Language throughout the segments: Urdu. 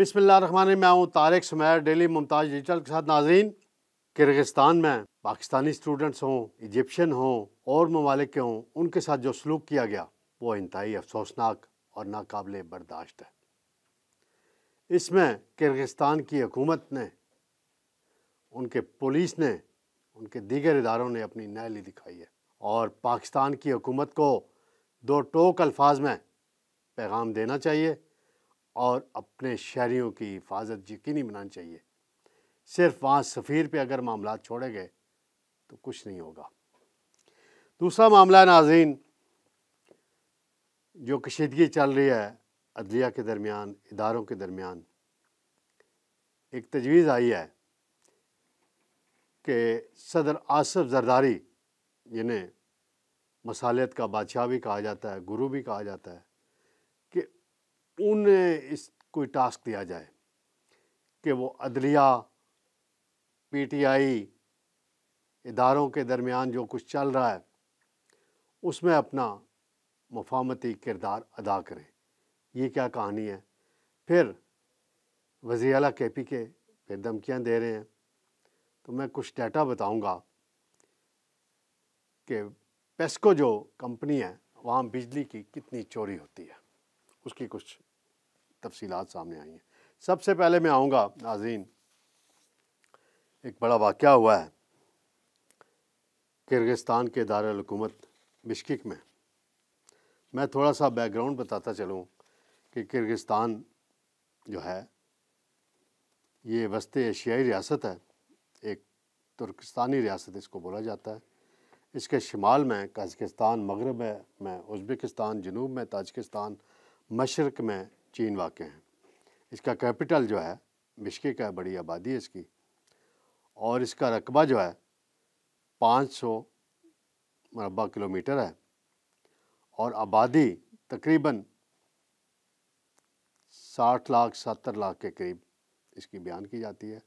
بسم اللہ الرحمن الرحیم۔ میں ہوں طارق سمیر، ڈیلی ممتاز ڈیجیٹل کے ساتھ۔ ناظرین، کرغزستان میں پاکستانی اسٹوڈنٹس ہوں، ایجپشین ہوں اور ممالک کے ہوں، ان کے ساتھ جو سلوک کیا گیا وہ انتہائی افسوسناک اور ناقابل برداشت ہے۔ اس میں کرغزستان کی حکومت نے، ان کے پولیس نے، ان کے دیگر اداروں نے اپنی نااہلی دکھائی ہے، اور پاکستان کی حکومت کو دو ٹوک الفاظ میں پیغام دینا چاہیے اور اپنے شہریوں کی حفاظت یقینی بنانی چاہیے۔ صرف وہاں سفیر پہ اگر معاملات چھوڑے گئے تو کچھ نہیں ہوگا۔ دوسرا معاملہ ہے ناظرین، جو کشیدگی چل رہی ہے عدلیہ کے درمیان، اداروں کے درمیان۔ ایک تجویز آئی ہے کہ صدر آصف زرداری، جنہیں مصالحت کا بادشاہ بھی کہا جاتا ہے، گرو بھی کہا جاتا ہے، کہ انہیں اس کوئی ٹاسک دیا جائے کہ وہ عدلیہ، پی ٹی آئی، اداروں کے درمیان جو کچھ چل رہا ہے اس میں اپنا مفاہمتی کردار ادا کریں۔ یہ کیا کہانی ہے؟ پھر وزیر اعلیٰ کے پی کے پھر دھمکیاں دے رہے ہیں۔ تو میں کچھ ڈیٹا بتاؤں گا کہ پیسکو جو کمپنی ہے وہاں بجلی کی کتنی چوری ہوتی ہے، اس کی کچھ تفصیلات سامنے آئی ہیں۔ سب سے پہلے میں آؤں گا ناظرین، ایک بڑا واقعہ ہوا ہے کرغزستان کے دارالحکومت بشکیک میں۔ میں تھوڑا سا بیک گراؤنڈ بتاتا چلوں کہ کرغزستان جو ہے یہ وسط ایشیائی ریاست ہے، ایک ترکستانی ریاست اس کو بولا جاتا ہے۔ اس کے شمال میں قازقستان، مغرب میں ازبکستان، جنوب میں تاجکستان، مشرق میں چین واقع ہیں۔ اس کا کیپٹل جو ہے بشکیک ہے، بڑی آبادی ہے اس کی، اور اس کا رقبہ جو ہے 500 مربع کلومیٹر ہے، اور آبادی تقریباً 60 لاکھ 70 لاکھ کے قریب اس کی بیان کی جاتی ہے،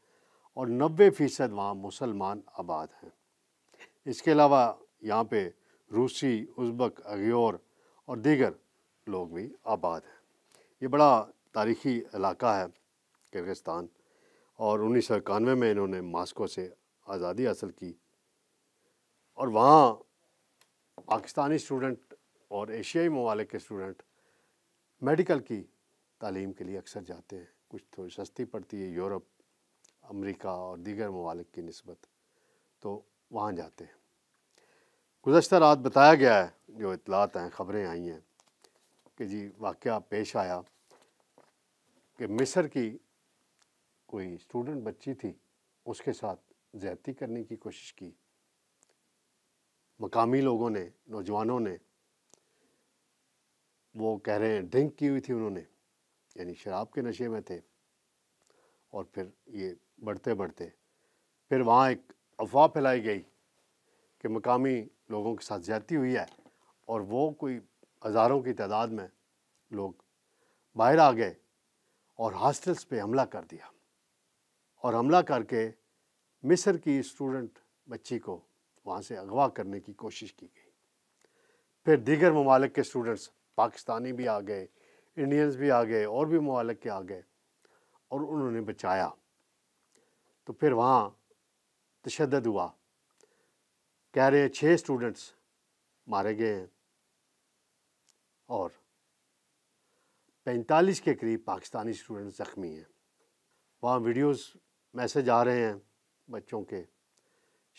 اور 90% وہاں مسلمان آباد ہیں۔ اس کے علاوہ یہاں پہ روسی، ازبک، اغیور اور دیگر لوگ بھی آباد ہیں۔ یہ بڑا تاریخی علاقہ ہے کرغزستان، اور 1991 میں انہوں نے ماسکو سے آزادی حاصل کی، اور وہاں پاکستانی اسٹوڈنٹ اور ایشیائی ممالک کے اسٹوڈنٹ میڈیکل کی تعلیم کے لیے اکثر جاتے ہیں۔ کچھ تھوڑی سستی پڑتی ہے یورپ، امریکہ اور دیگر ممالک کی نسبت، تو وہاں جاتے ہیں۔ گزشتہ رات بتایا گیا ہے، جو اطلاعات ہیں، خبریں آئی ہیں کہ جی واقعہ پیش آیا کہ مصر کی کوئی اسٹوڈنٹ بچی تھی، اس کے ساتھ زیادتی کرنے کی کوشش کی۔ مقامی لوگوں نے، نوجوانوں نے، وہ کہہ رہے ہیں ڈرنک کی ہوئی تھی انہوں نے، یعنی شراب کے نشے میں تھے، اور پھر یہ بڑھتے بڑھتے پھر وہاں ایک افواہ پھیلائی گئی کہ مقامی لوگوں کے ساتھ زیادتی ہوئی ہے، اور وہ کوئی ہزاروں کی تعداد میں لوگ باہر آ گئے اور ہاسٹلس پہ حملہ کر دیا، اور حملہ کر کے مصر کی اسٹوڈنٹ بچی کو وہاں سے اغوا کرنے کی کوشش کی گئی۔ پھر دیگر ممالک کے اسٹوڈنٹس، پاکستانی بھی آ گئے، انڈینز بھی آ گئے، اور بھی ممالک کے آ گئے، اور انہوں نے بچایا۔ تو پھر وہاں تشدد ہوا، کہہ رہے ہیں 6 اسٹوڈنٹس مارے گئے ہیں، اور 45 کے قریب پاکستانی اسٹوڈنٹس زخمی ہیں۔ وہاں ویڈیوز میسج آ رہے ہیں بچوں کے۔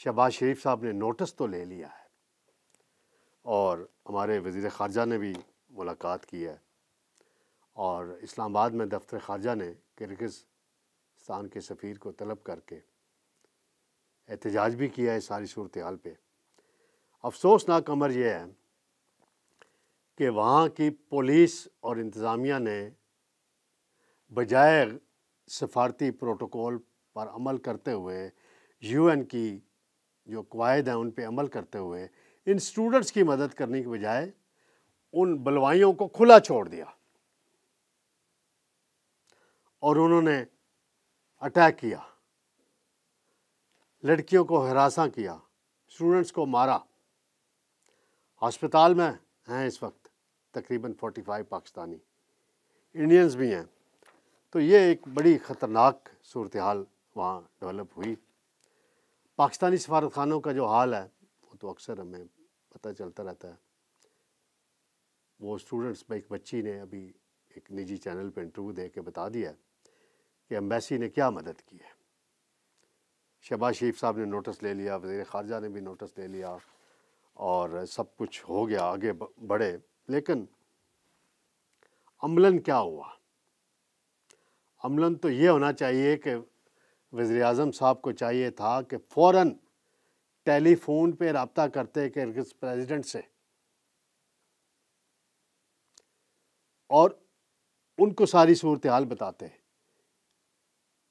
شہباز شریف صاحب نے نوٹس تو لے لیا ہے، اور ہمارے وزیر خارجہ نے بھی ملاقات کی ہے، اور اسلام آباد میں دفتر خارجہ نے کرغزستان کے سفیر کو طلب کر کے احتجاج بھی کیا ہے ساری صورتحال پہ۔ افسوسناک امر یہ ہے کہ وہاں کی پولیس اور انتظامیہ نے بجائے سفارتی پروٹوکول پر عمل کرتے ہوئے، یو این کی جو قواعد ہیں ان پہ عمل کرتے ہوئے، ان اسٹوڈنٹس کی مدد کرنے کی بجائے ان بلوائیوں کو کھلا چھوڑ دیا، اور انہوں نے اٹیک کیا، لڑکیوں کو ہراساں کیا، اسٹوڈنٹس کو مارا۔ ہسپتال میں ہیں اس وقت تقریباً 45 پاکستانی، انڈینز بھی ہیں۔ تو یہ ایک بڑی خطرناک صورتحال وہاں ڈیولپ ہوئی۔ پاکستانی سفارت خانوں کا جو حال ہے وہ تو اکثر ہمیں پتہ چلتا رہتا ہے۔ وہ اسٹوڈنٹس میں ایک بچی نے ابھی ایک نجی چینل پہ انٹرویو دے کے بتا دیا کہ ایمبیسی نے کیا مدد کی ہے۔ شہباز شریف صاحب نے نوٹس لے لیا، وزیر خارجہ نے بھی نوٹس لے لیا، اور سب کچھ ہو گیا، آگے بڑھے، لیکن عملاً کیا ہوا؟ عملاً تو یہ ہونا چاہیے کہ وزیر اعظم صاحب کو چاہیے تھا کہ فوراً ٹیلی فون پہ رابطہ کرتے کرگز پریزیڈنٹ سے اور ان کو ساری صورتحال بتاتے۔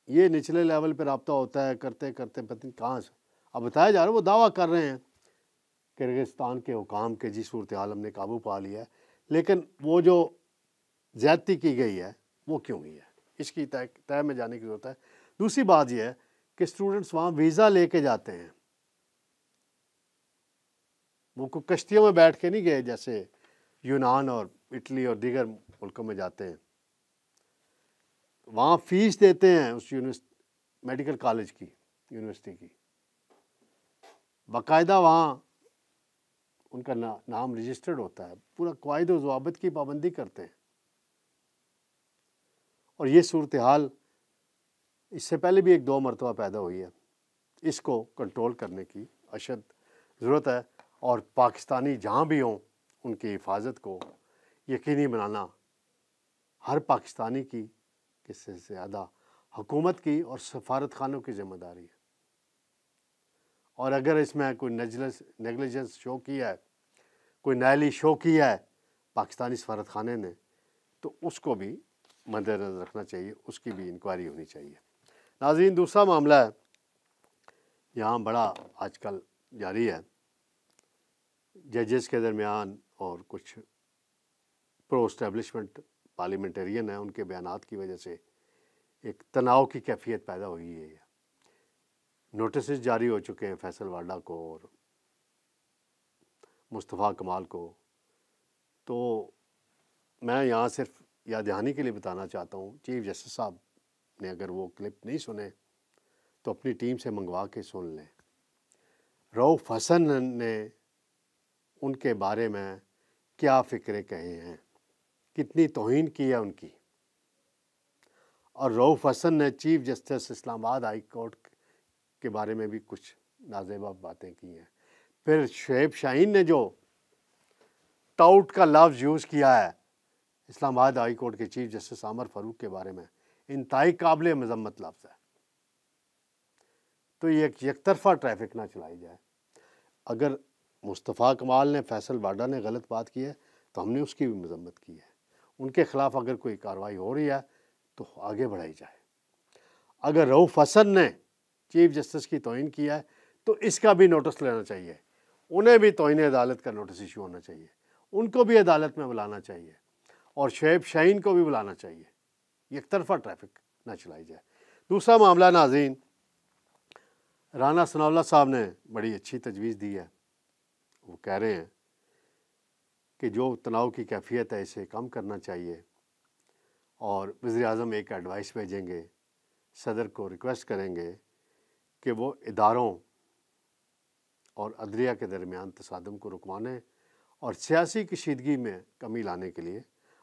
یہ نچلے لیول پہ رابطہ ہوتا ہے، کرتے کرتے پتہ نہیں کہاں سے اب بتایا جا رہا ہے، وہ دعویٰ کر رہے ہیں کرغزستان کے حکام کے جی صورتحال ہم نے قابو پا لیا ہے، لیکن وہ جو زیادتی کی گئی ہے وہ کیوں ہوئی ہے، اس کی طے میں جانے کی ضرورت ہے۔ دوسری بات یہ ہے کہ اسٹوڈنٹس وہاں ویزا لے کے جاتے ہیں، وہ کوئی کشتیوں میں بیٹھ کے نہیں گئے جیسے یونان اور اٹلی اور دیگر ملکوں میں جاتے ہیں۔ وہاں فیس دیتے ہیں اس میڈیکل کالج کی، یونیورسٹی کی، باقاعدہ وہاں ان کا نام رجسٹرڈ ہوتا ہے، پورا قواعد و ضوابط کی پابندی کرتے ہیں۔ اور یہ صورتحال اس سے پہلے بھی ایک دو مرتبہ پیدا ہوئی ہے، اس کو کنٹرول کرنے کی اشد ضرورت ہے، اور پاکستانی جہاں بھی ہوں ان کی حفاظت کو یقینی بنانا ہر پاکستانی کی، کس سے زیادہ حکومت کی اور سفارت خانوں کی ذمہ داری ہے۔ اور اگر اس میں کوئی نیگلیجنس شو کیا ہے، کوئی نااہلی شو کیا ہے پاکستانی سفارت خانے نے، تو اس کو بھی مد نظر رکھنا چاہیے، اس کی بھی انکوائری ہونی چاہیے۔ ناظرین، دوسرا معاملہ ہے یہاں بڑا آج کل جاری ہے، ججز کے درمیان اور کچھ پرو اسٹیبلشمنٹ پارلیمنٹرین ہیں، ان کے بیانات کی وجہ سے ایک تناؤ کی کیفیت پیدا ہوئی ہے۔ نوٹسز جاری ہو چکے ہیں فیصل واڈا کو اور مصطفیٰ کمال کو۔ تو میں یہاں صرف یاد دہانی کے لیے بتانا چاہتا ہوں، چیف جسٹس صاحب نے اگر وہ کلپ نہیں سنے تو اپنی ٹیم سے منگوا کے سن لیں۔ رؤف حسن نے ان کے بارے میں کیا فکرے کہے ہیں، کتنی توہین کی ہے ان کی، اور رؤف حسن نے چیف جسٹس اسلام آباد ہائی کورٹ کے بارے میں بھی کچھ نازیبا باتیں کی ہیں۔ پھر شعیب شاہین نے جو ٹاؤٹ کا لفظ یوز کیا ہے اسلام آباد ہائی کورٹ کے چیف جسٹس عامر فاروق کے بارے میں، انتہائی قابل مذمت لفظ ہے۔ تو یہ ایک یک طرفہ ٹریفک نہ چلائی جائے۔ اگر مصطفیٰ کمال نے، فیصل واڈا نے غلط بات کی ہے تو ہم نے اس کی بھی مذمت کی ہے، ان کے خلاف اگر کوئی کارروائی ہو رہی ہے تو آگے بڑھائی جائے۔ اگر رؤف حسن نے چیف جسٹس کی توہین کیا ہے تو اس کا بھی نوٹس لینا چاہیے، انہیں بھی توہین عدالت کا نوٹس ایشو ہونا چاہیے، ان کو بھی عدالت میں بلانا چاہیے، اور شعیب شاہین کو بھی بلانا چاہیے۔ یک طرفہ ٹریفک نہ چلائی جائے۔ دوسرا معاملہ ناظرین، رانا ثناء اللہ صاحب نے بڑی اچھی تجویز دی ہے۔ وہ کہہ رہے ہیں کہ جو تناؤ کی کیفیت ہے اسے کم کرنا چاہیے، اور وزیر اعظم ایک ایڈوائس بھیجیں گے، صدر کو ریکویسٹ کریں گے کہ وہ اداروں اور عدلیہ کے درمیان تصادم کو رکوانے اور سیاسی کشیدگی میں کمی لانے کے لیے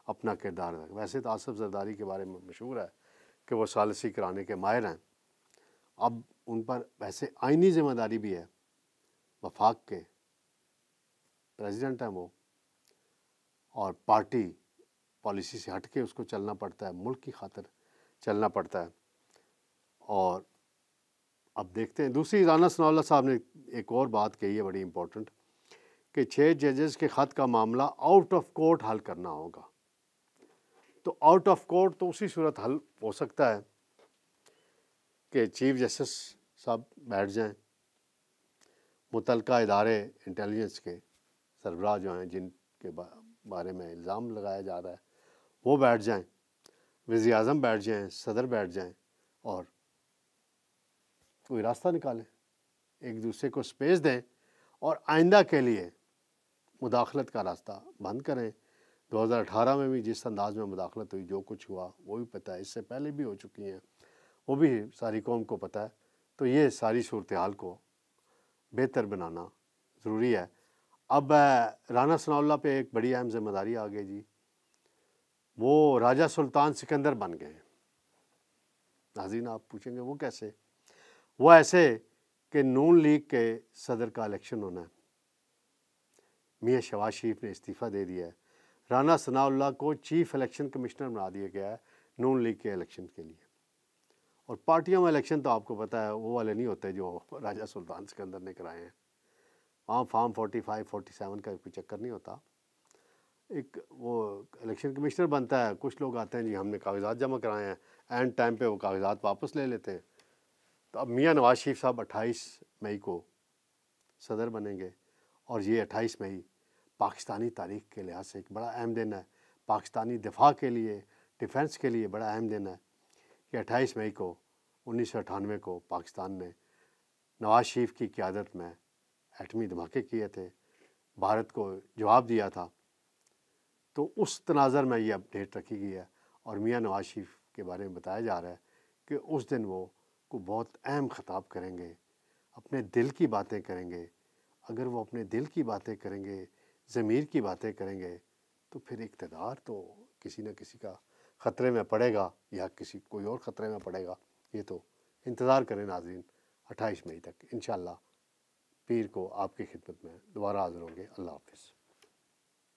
اپنا کردار رکھیں۔ ویسے تو آصف زرداری کے بارے میں مشہور ہے کہ وہ ثالثی کرانے کے ماہر ہیں، اب ان پر ویسے آئینی ذمہ داری بھی ہے، وفاق کے پریزیڈنٹ ہیں وہ، اور پارٹی پالیسی سے ہٹ کے اس کو چلنا پڑتا ہے، ملک کی خاطر چلنا پڑتا ہے۔ اور اب دیکھتے ہیں، دوسری رانا ثناء اللہ صاحب نے ایک اور بات کہی ہے بڑی امپورٹنٹ، کہ 6 ججز کے خط کا معاملہ آؤٹ آف کورٹ حل کرنا ہوگا۔ تو آؤٹ آف کورٹ تو اسی صورت حل ہو سکتا ہے کہ چیف جسٹس صاحب بیٹھ جائیں، متعلقہ ادارے انٹیلیجنس کے سربراہ جو ہیں جن کے بارے میں الزام لگایا جا رہا ہے وہ بیٹھ جائیں، وزیر اعظم بیٹھ جائیں، صدر بیٹھ جائیں، اور کوئی راستہ نکالیں، ایک دوسرے کو سپیس دیں، اور آئندہ کے لیے مداخلت کا راستہ بند کریں۔ 2018 میں بھی جس انداز میں مداخلت ہوئی، جو کچھ ہوا وہ بھی پتہ ہے، اس سے پہلے بھی ہو چکی ہیں، وہ بھی ساری قوم کو پتہ ہے۔ تو یہ ساری صورتحال کو بہتر بنانا ضروری ہے۔ اب رانا ثناء اللہ پہ ایک بڑی اہم ذمہ داری آ گئی جی، وہ راجہ سلطان سکندر بن گئے ہیں۔ ناظرین آپ پوچھیں گے وہ کیسے؟ وہ ایسے کہ نون لیگ کے صدر کا الیکشن ہونا ہے، میاں شہباز شریف نے استعفیٰ دے دیا ہے، رانا ثناء اللہ کو چیف الیکشن کمشنر بنا دیا گیا ہے نون لیگ کے الیکشن کے لیے۔ اور پارٹیوں میں الیکشن تو آپ کو پتہ ہے وہ والے نہیں ہوتے جو راجہ سلطان سکندر نے کرائے ہیں، وہاں فارم 45 47 کا کوئی چکر نہیں ہوتا۔ ایک وہ الیکشن کمشنر بنتا ہے، کچھ لوگ آتے ہیں جی ہم نے کاغذات جمع کرائے ہیں، اینڈ ٹائم پہ وہ کاغذات واپس لے لیتے ہیں۔ تو اب میاں نواز شریف صاحب 28 مئی کو صدر بنیں گے، اور یہ 28 مئی پاکستانی تاریخ کے لحاظ سے ایک بڑا اہم دن ہے، پاکستانی دفاع کے لیے، ڈیفنس کے لیے بڑا اہم دن ہے کہ 28 مئی کو 1998 کو پاکستان نے نواز شریف کی قیادت میں ایٹمی دھماکے کیے تھے، بھارت کو جواب دیا تھا۔ تو اس تناظر میں یہ اپڈیٹ رکھی گئی ہے، اور میاں نواز شریف کے بارے میں بتایا جا رہا ہے کہ اس دن وہ کو بہت اہم خطاب کریں گے، اپنے دل کی باتیں کریں گے۔ اگر وہ اپنے دل کی باتیں کریں گے، ضمیر کی باتیں کریں گے، تو پھر اقتدار تو کسی نہ کسی کا خطرے میں پڑے گا، یا کوئی اور خطرے میں پڑے گا۔ یہ تو انتظار کریں ناظرین 28 مئی تک، انشاءاللہ پیر کو آپ کی خدمت میں دوبارہ حاضر ہوں گے۔ اللہ حافظ۔